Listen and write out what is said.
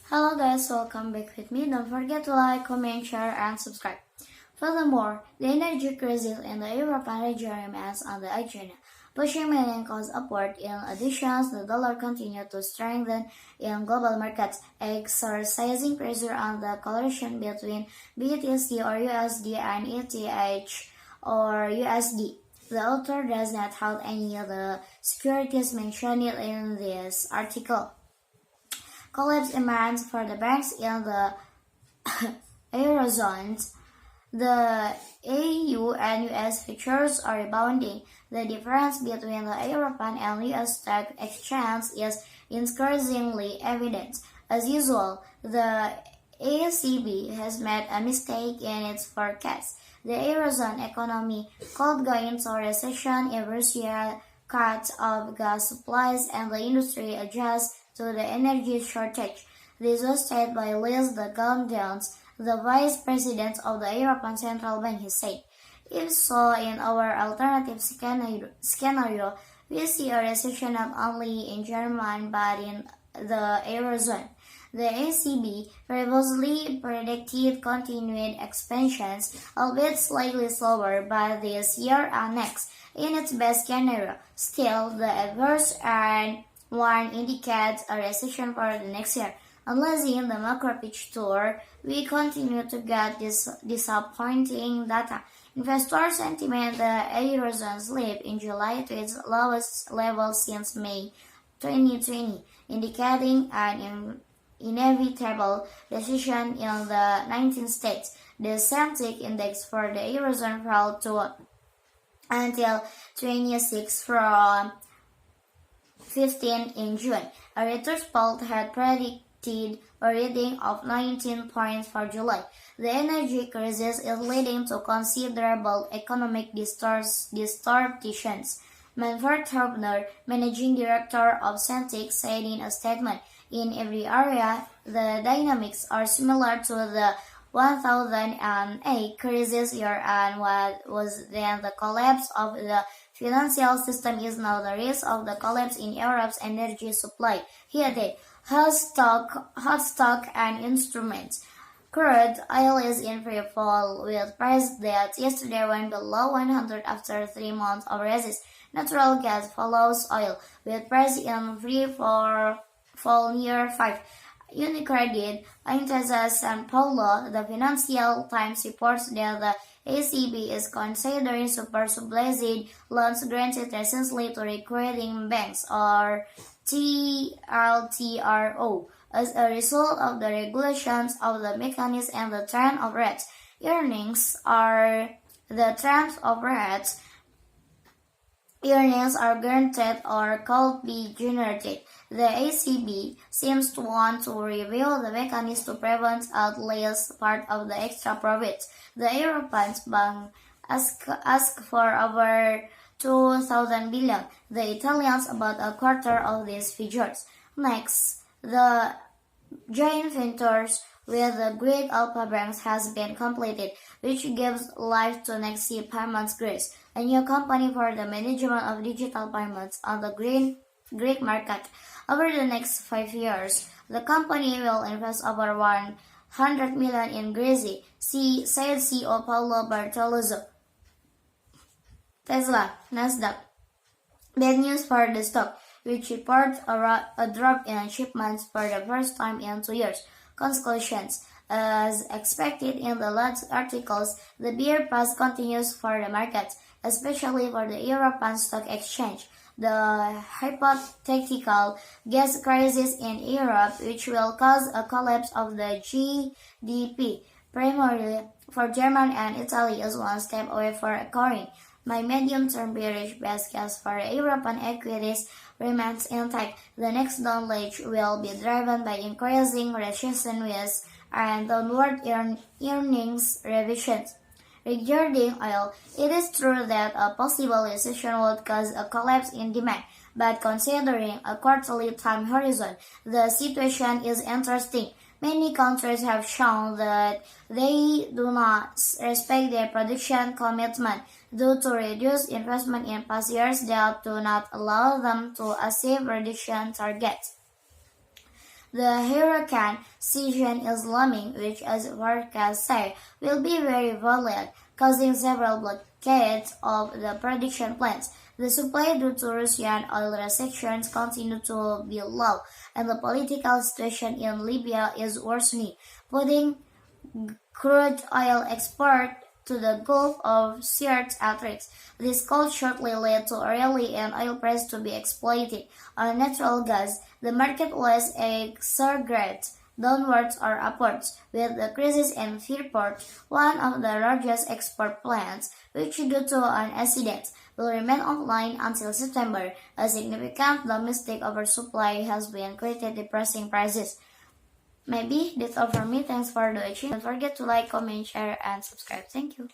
Hello guys, welcome back with me. Don't forget to like, comment, share, and subscribe. Furthermore, the energy crisis in the European region remains on the agenda, pushing many costs upward. In addition, the dollar continued to strengthen in global markets, exercising pressure on the correlation between BTC or USD and ETH or USD. The author does not have any of the securities mentioned in this article. Collapse emerged for the banks in the Eurozone. The EU and US futures are rebounding. The difference between the European and US stock exchange is increasingly evident. As usual, the ECB has made a mistake in its forecast. The Eurozone economy could go into recession if Russia cuts off gas supplies and the industry adjusts to the energy shortage. This was said by Liz de Guindos, the vice president of the European Central Bank. He said, "If so, in our alternative scenario, we see a recession not only in Germany but in the Eurozone." The ECB previously predicted continued expansions, albeit slightly slower, by this year and next. In its best scenario, still, the adverse and one indicates a recession for the next year. Unless in the macro picture, we continue to get this disappointing data. Investor sentiment the Eurozone slipped in July to its lowest level since May 2020, indicating an inevitable recession in the 19 states. The Sentix index for the Eurozone fell to until 26 from 15 in June. A research poll had predicted a reading of 19 points for July. The energy crisis is leading to considerable economic distortions. Manfred Hubner, managing director of Sentix, said in a statement, "In every area, the dynamics are similar to the 2008 crisis year, and what was then the collapse of the financial system is now the risk of the collapse in Europe's energy supply." He added, hot stock and instruments. Crude oil is in free fall, with price that yesterday went below 100 after 3 months of resist. Natural gas follows oil, with price in free fall near 5. Unicredit, Intesa Sanpaolo, the Financial Times reports that the ECB is considering super subsidized loans granted recently to recruiting banks, or TLTRO, as a result of the regulations of the mechanism and the trend of rates. Earnings are granted or could be generated. The ECB seems to want to review the mechanism to prevent at least part of the extra profits. The European Bank asked for over 2,000 billion. The Italians about a quarter of these figures. Next, the joint ventures with the Greek Alpha Banks has been completed, which gives life to Nexi Payments Greece, a new company for the management of digital payments on the Greek market. Over the next 5 years, the company will invest over 100 million in Greece, said CEO Paolo Bartolozzo. Tesla, Nasdaq. Bad news for the stock, which reports a drop in shipments for the first time in 2 years. Conclusions. As expected in the last articles, the bear path continues for the markets, especially for the European Stock Exchange. The hypothetical gas crisis in Europe, which will cause a collapse of the GDP, primarily for Germany and Italy, is one step away from occurring. My medium-term bearish best case for European equities remains intact. The next down leg will be driven by increasing recession risks and downward earnings revisions. Regarding oil, it is true that a possible recession would cause a collapse in demand, but considering a quarterly time horizon, the situation is interesting. Many countries have shown that they do not respect their production commitment due to reduced investment in past years that do not allow them to achieve reduction targets. The hurricane season is looming, which, as forecasts say, will be very violent, causing several blockades of the production plants. The supply due to Russian oil restrictions continue to be low, and the political situation in Libya is worsening, putting crude oil export to the Gulf of Suez at risk. This could shortly lead to a rally in oil price to be exploited. On natural gas, the market was exaggerated downwards or upwards, with the crisis in Freeport, one of the largest export plants, which due to an accident will remain offline until September. A significant domestic oversupply has been created depressing prices. Maybe that's all for me. Thanks for watching. Don't forget to like, comment, share, and subscribe. Thank you.